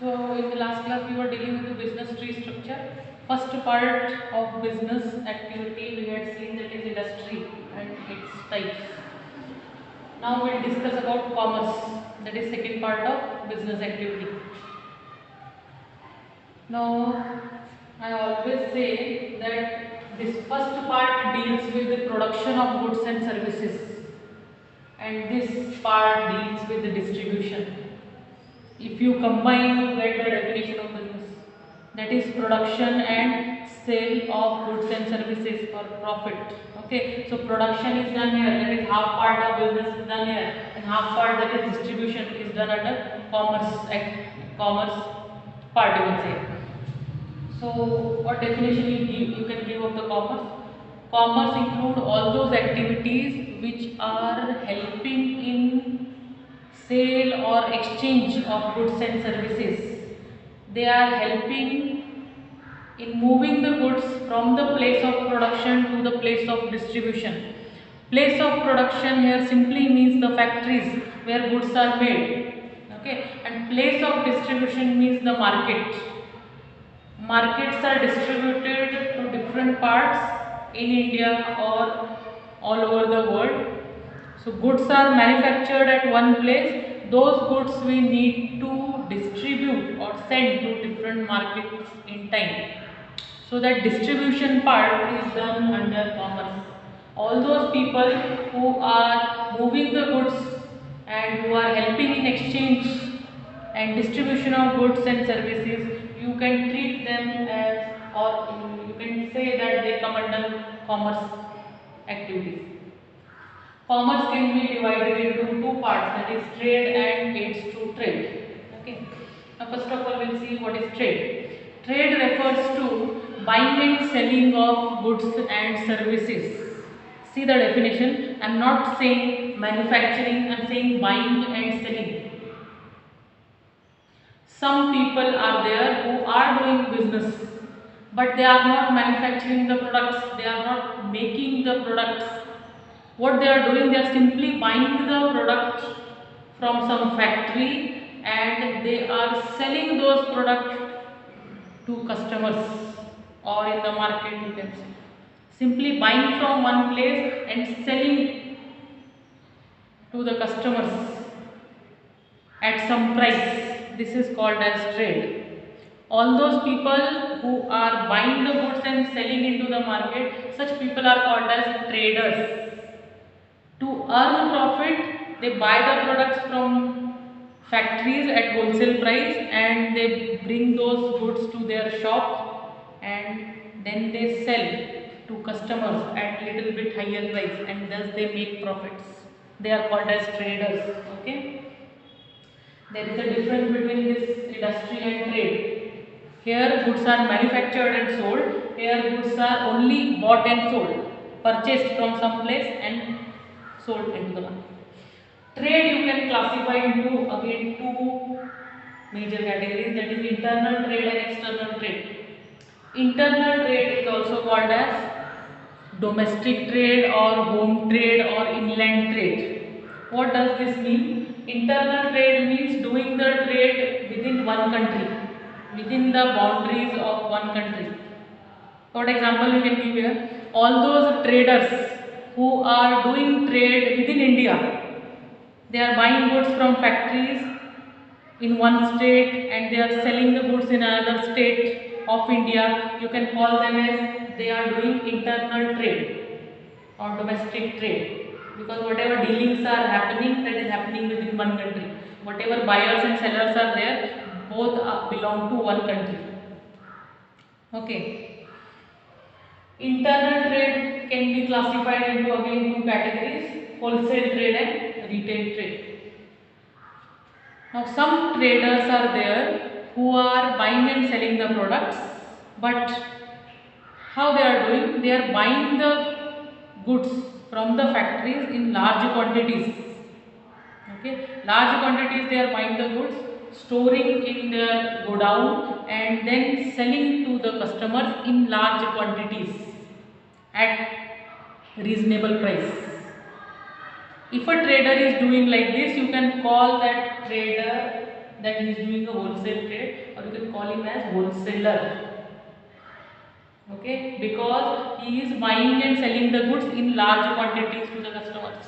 So in the last class we were dealing with the business tree structure. First part of business activity we had seen, that is industry and its types. Now we'll discuss about commerce, that is second part of business activity. Now I always say that this first part deals with the production of goods and services, and this part deals with the distribution. If you combine, you get the definition of business, that is production and sale of goods and services for profit. Okay, so production is done here, that is half part of business is done here, and half part, that is distribution, is done under commerce part, you can say. So what definition you can give of the commerce? Commerce include all those activities which are helping in sale or exchange of goods and services. They are helping in moving the goods from the place of production to the place of distribution. Place of production here simply means the factories where goods are made. Okay, and place of distribution means the market. Markets are distributed to different parts in India or all over the world. So goods are manufactured at one place. Those goods we need to distribute or send to different markets in time. So that distribution part is done under commerce. All those people who are moving the goods and who are helping in exchange and distribution of goods and services, you can treat them as, or you can say that they come under commerce activities. Commerce can be divided into two parts, that is trade and aids to trade. Okay. Now first of all we'll see what is trade. Trade refers to buying and selling of goods and services. See the definition. I am not saying manufacturing, I am saying buying and selling. Some people are there who are doing business, but they are not manufacturing the products, they are not making the products. What they are doing, they are simply buying the product from some factory and they are selling those products to customers or in the market, you can say. Simply buying from one place and selling to the customers at some price. This is called as trade. All those people who are buying the goods and selling into the market, such people are called as traders. To earn profit, they buy the products from factories at wholesale price and they bring those goods to their shop and then they sell to customers at little bit higher price, and thus they make profits. They are called as traders. Okay. There is a difference between this industry and trade. Here goods are manufactured and sold. Here goods are only bought and sold, purchased from some place and sold into the market. Trade you can classify into again two major categories, that is internal trade and external trade. Internal trade is also called as domestic trade or home trade or inland trade. What does this mean? Internal trade means doing the trade within one country, within the boundaries of one country. For example, you can give here, all those traders who are doing trade within India, they are buying goods from factories in one state and they are selling the goods in another state of India. You can call them as they are doing internal trade or domestic trade, because whatever dealings are happening, that is happening within one country. Whatever buyers and sellers are there, both belong to one country. Okay. Internal trade can be classified into again two categories, wholesale trade and retail trade. Now some traders are there who are buying and selling the products, but how they are doing? They are buying the goods from the factories in large quantities. Okay, large quantities they are buying the goods, storing in their godown and then selling to the customers in large quantities at reasonable price. If a trader is doing like this, you can call that trader that he is doing a wholesale trade, or you can call him as wholesaler. Okay, because he is buying and selling the goods in large quantities to the customers.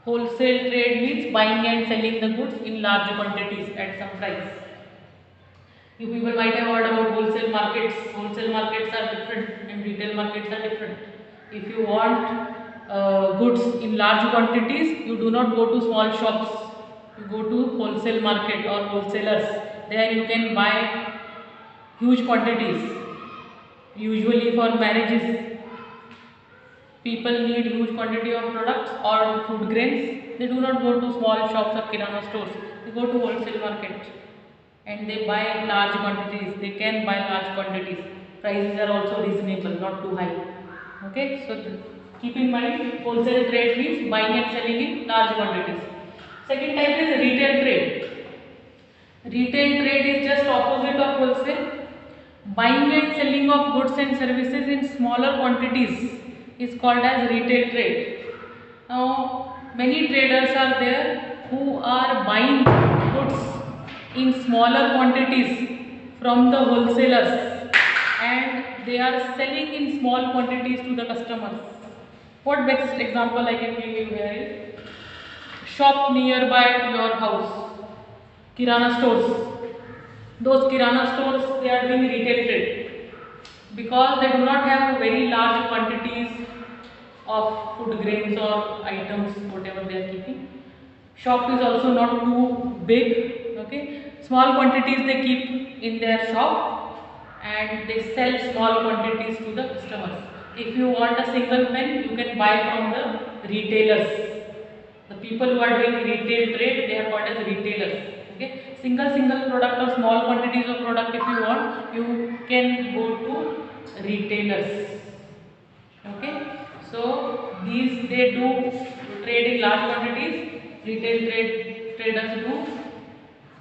Wholesale trade means buying and selling the goods in large quantities at some price. You people might have heard about wholesale markets. Wholesale markets are different and retail markets are different. If you want goods in large quantities, you do not go to small shops. You go to wholesale market or wholesalers. There you can buy huge quantities. Usually for marriages, people need huge quantity of products or food grains. They do not go to small shops or kirana stores. They go to wholesale market and they buy large quantities. They can buy large quantities. Prices are also reasonable, not too high. Okay, so keep in mind, wholesale trade means buying and selling in large quantities. Second type is retail trade. Retail trade is just opposite of wholesale. Buying and selling of goods and services in smaller quantities is called as retail trade. Now, many traders are there who are buying goods in smaller quantities from the wholesalers and they are selling in small quantities to the customers. What best example I can give you here is shop nearby your house, kirana stores. Those kirana stores, they are doing retail trade because they do not have very large quantities of food grains or items, whatever they are keeping. Shop is also not too big. Okay, small quantities they keep in their shop and they sell small quantities to the customers. If you want a single pen, you can buy from the retailers. The people who are doing retail trade, they are called as retailers. Okay, single product or small quantities of product if you want, you can go to retailers. Okay, so these they do trade in large quantities. Retail traders do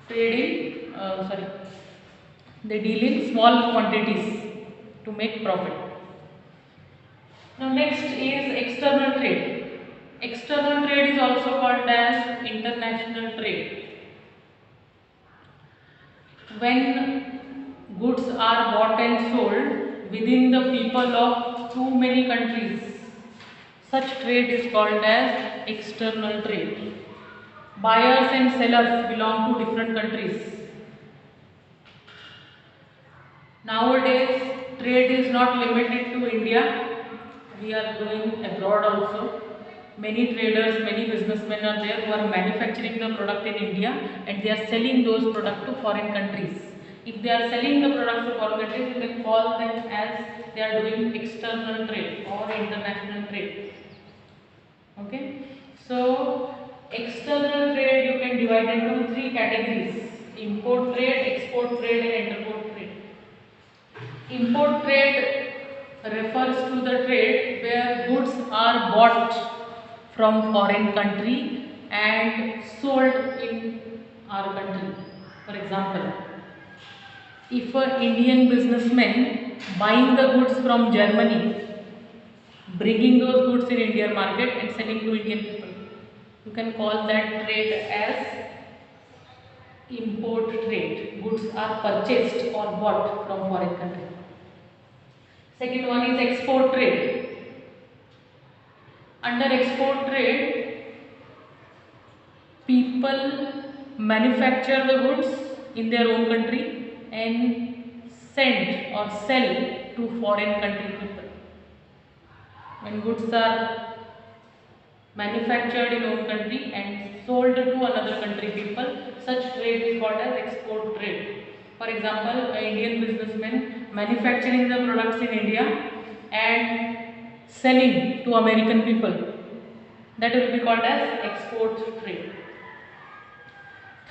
trade in they deal in small quantities to make profit. Now next is external trade. External trade is also called as international trade. When goods are bought and sold within the people of too many countries, such trade is called as external trade. Buyers and sellers belong to different countries. Nowadays, trade is not limited to India. We are going abroad also. Many traders, many businessmen are there who are manufacturing the product in India and they are selling those products to foreign countries. If they are selling the products to foreign countries, you can call them as they are doing external trade or international trade. Okay. So, external trade you can divide into three categories: import trade, export trade and interport trade. Import trade refers to the trade where goods are bought from foreign country and sold in our country. For example, if an Indian businessman buying the goods from Germany, bringing those goods in Indian market and selling to Indian people, you can call that trade as import trade. Goods are purchased or bought from foreign country. Second one is export trade. Under export trade, people manufacture the goods in their own country and send or sell to foreign country people. When goods are manufactured in own country and sold to another country people, such trade is called as export trade. For example, an Indian businessman manufacturing the products in India and selling to American people, that will be called as export trade.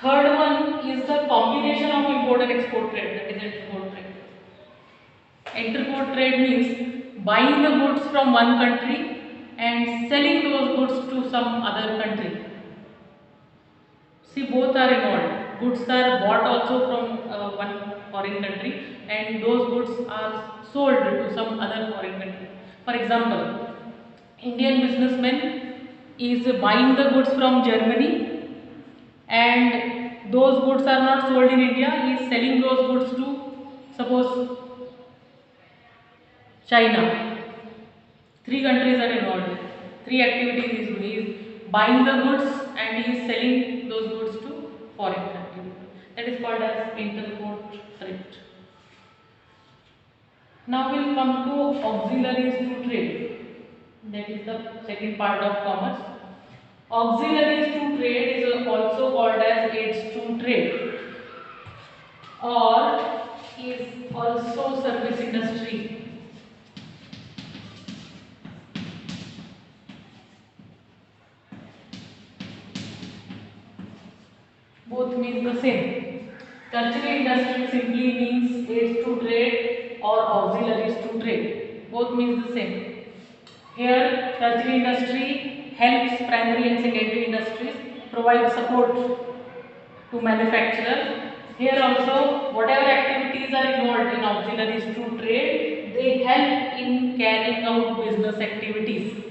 Third one is the combination of import and export trade, that is interport trade. Interport trade means buying the goods from one country and selling those goods to some other country. See, both are involved. Goods are bought also from one foreign country and those goods are sold to some other foreign country. For example, Indian businessman is buying the goods from Germany and those goods are not sold in India, he is selling those goods to, suppose, China. Three countries are involved. Three activities he is doing. He is buying the goods and he is selling those goods to foreign countries. That is called as interport thrift. Now we will come to auxiliaries to trade. That is the second part of commerce. Auxiliaries to trade is also called as aids to trade, or is also service industry. Both means the same. Tertiary industry simply means aids to trade or auxiliaries to trade. Both means the same. Here, tertiary industry helps primary and secondary industries provide support to manufacturers. Here also, whatever activities are involved in auxiliaries to trade, they help in carrying out business activities.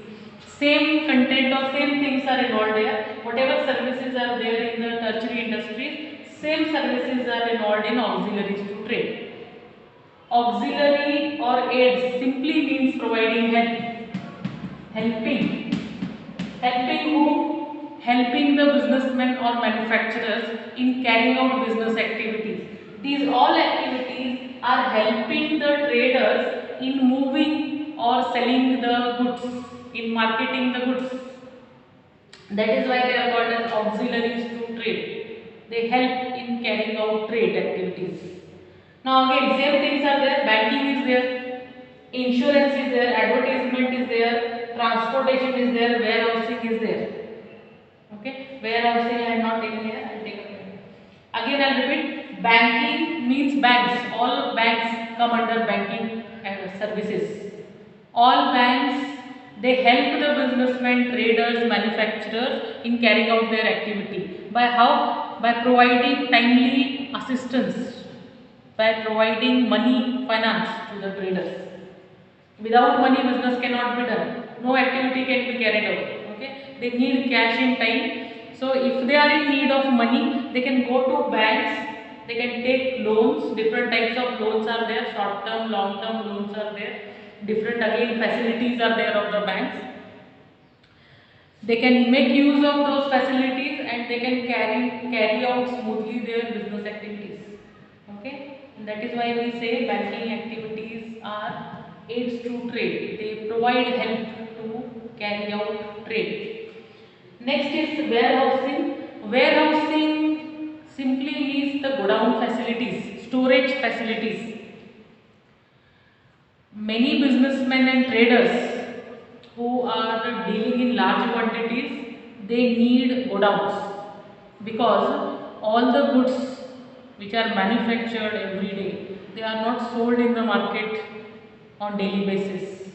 Same content or same things are involved here. Whatever services are there in the tertiary industries, same services are involved in auxiliaries to trade. Auxiliary or aids simply means providing help. Helping. Helping who? Helping the businessmen or manufacturers in carrying out business activities. These all activities are helping the traders in moving or selling the goods, in marketing the goods. That is why they are called as auxiliaries to trade. They help in carrying out trade activities. Now again, same things are there. Banking is there, insurance is there, advertisement is there, transportation is there, warehousing is there. Okay, warehousing I am not taking here. I will take up. Again I will repeat. Banking means banks. All banks come under banking services. All banks, they help the businessmen, traders, manufacturers in carrying out their activity. By how? By providing timely assistance, by providing money, finance to the traders. Without money, business cannot be done. No activity can be carried out. Okay, they need cash in time. So if they are in need of money, they can go to banks. They can take loans. Different types of loans are there. Short term, long term loans are there. Different again facilities are there of the banks. They can make use of those facilities and they can carry out smoothly their business activities. Okay, and that is why we say banking activities are aids to trade. They provide help to carry out trade. Next is warehousing. Warehousing simply means the godown facilities, storage facilities. Many businessmen and traders who are dealing in large quantities, they need godowns because all the goods which are manufactured every day, they are not sold in the market on daily basis.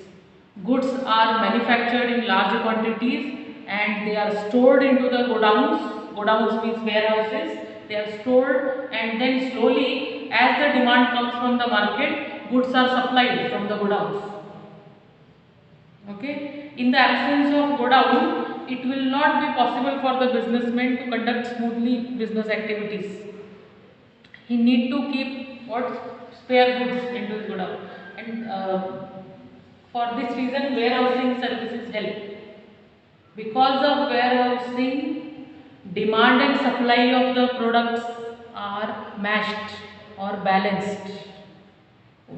Goods are manufactured in large quantities and they are stored into the godowns. Godowns means warehouses. They are stored and then slowly as the demand comes from the market, goods are supplied from the godowns. Okay. In the absence of godown, it will not be possible for the businessman to conduct smoothly business activities. He need to keep what? Spare goods into his godown. And for this reason, warehousing services help. Because of warehousing, demand and supply of the products are matched or balanced.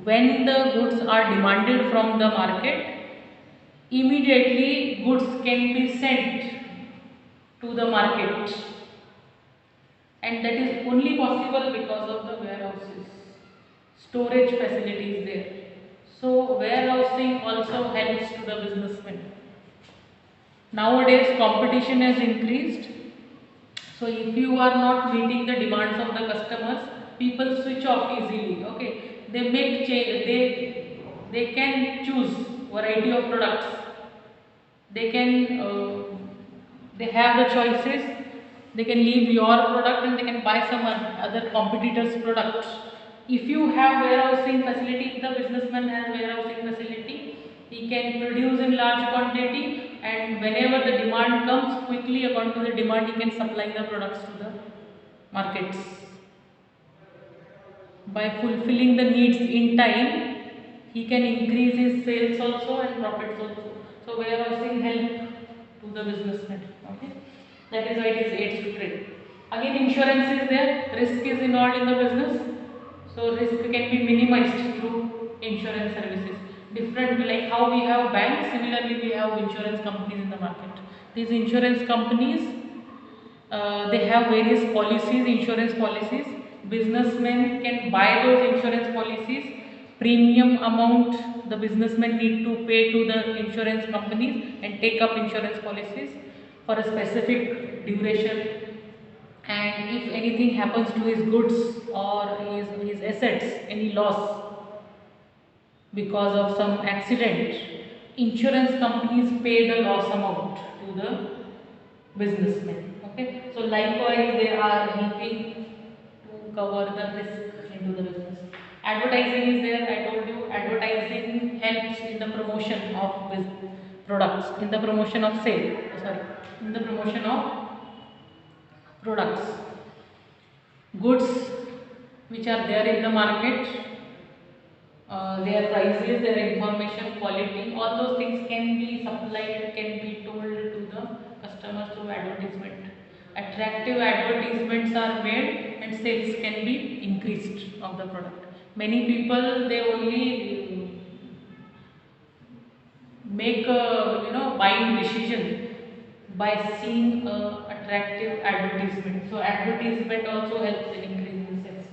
When the goods are demanded from the market, immediately goods can be sent to the market, and that is only possible because of the warehouses, storage facilities there. So warehousing also helps to the businessman. Nowadays competition has increased, so if you are not meeting the demands of the customers, people switch off easily. Okay, they make they can choose variety of products. They can they have the choices. They can leave your product and they can buy some other competitors' product. If you have warehousing facility, if the businessman has warehousing facility, he can produce in large quantity and whenever the demand comes, quickly according to the demand he can supply the products to the markets. By fulfilling the needs in time, he can increase his sales also and profits also. So warehousing help to the businessman. Okay, that is why it is aids to trade. Again, insurance is there. Risk is involved in the business, so risk can be minimized through insurance services. Different, like how we have banks, similarly we have insurance companies in the market. These insurance companies, they have various policies, insurance policies. Businessmen can buy those insurance policies. Premium amount the businessmen need to pay to the insurance companies and take up insurance policies for a specific duration. And if anything happens to his goods or his assets, any loss because of some accident, insurance companies pay the loss amount to the businessmen. Okay, so likewise they are helping to cover the risk into the business. Advertising is there. I told you advertising helps in the promotion of products, in the promotion of sale. Sorry, in the promotion of products, goods which are there in the market, their prices, their information, quality, all those things can be supplied, can be told to the customers through advertisement. Attractive advertisements are made and sales can be increased of the product. Many people, they only make a buying decision by seeing a attractive advertisement. So advertisement also helps in increasing sales.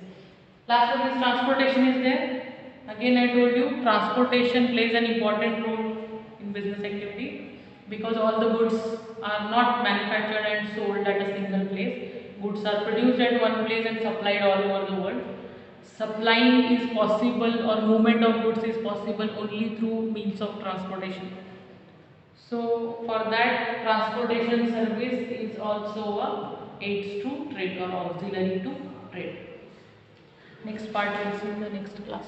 Last one is transportation is there. Again, I told you transportation plays an important role in business activity because all the goods are not manufactured and sold at a single place. Goods are produced at one place and supplied all over the world. Supplying is possible or movement of goods is possible only through means of transportation. So for that, transportation service is also a aids to trade or auxiliary to trade. Next part we'll see in the next class.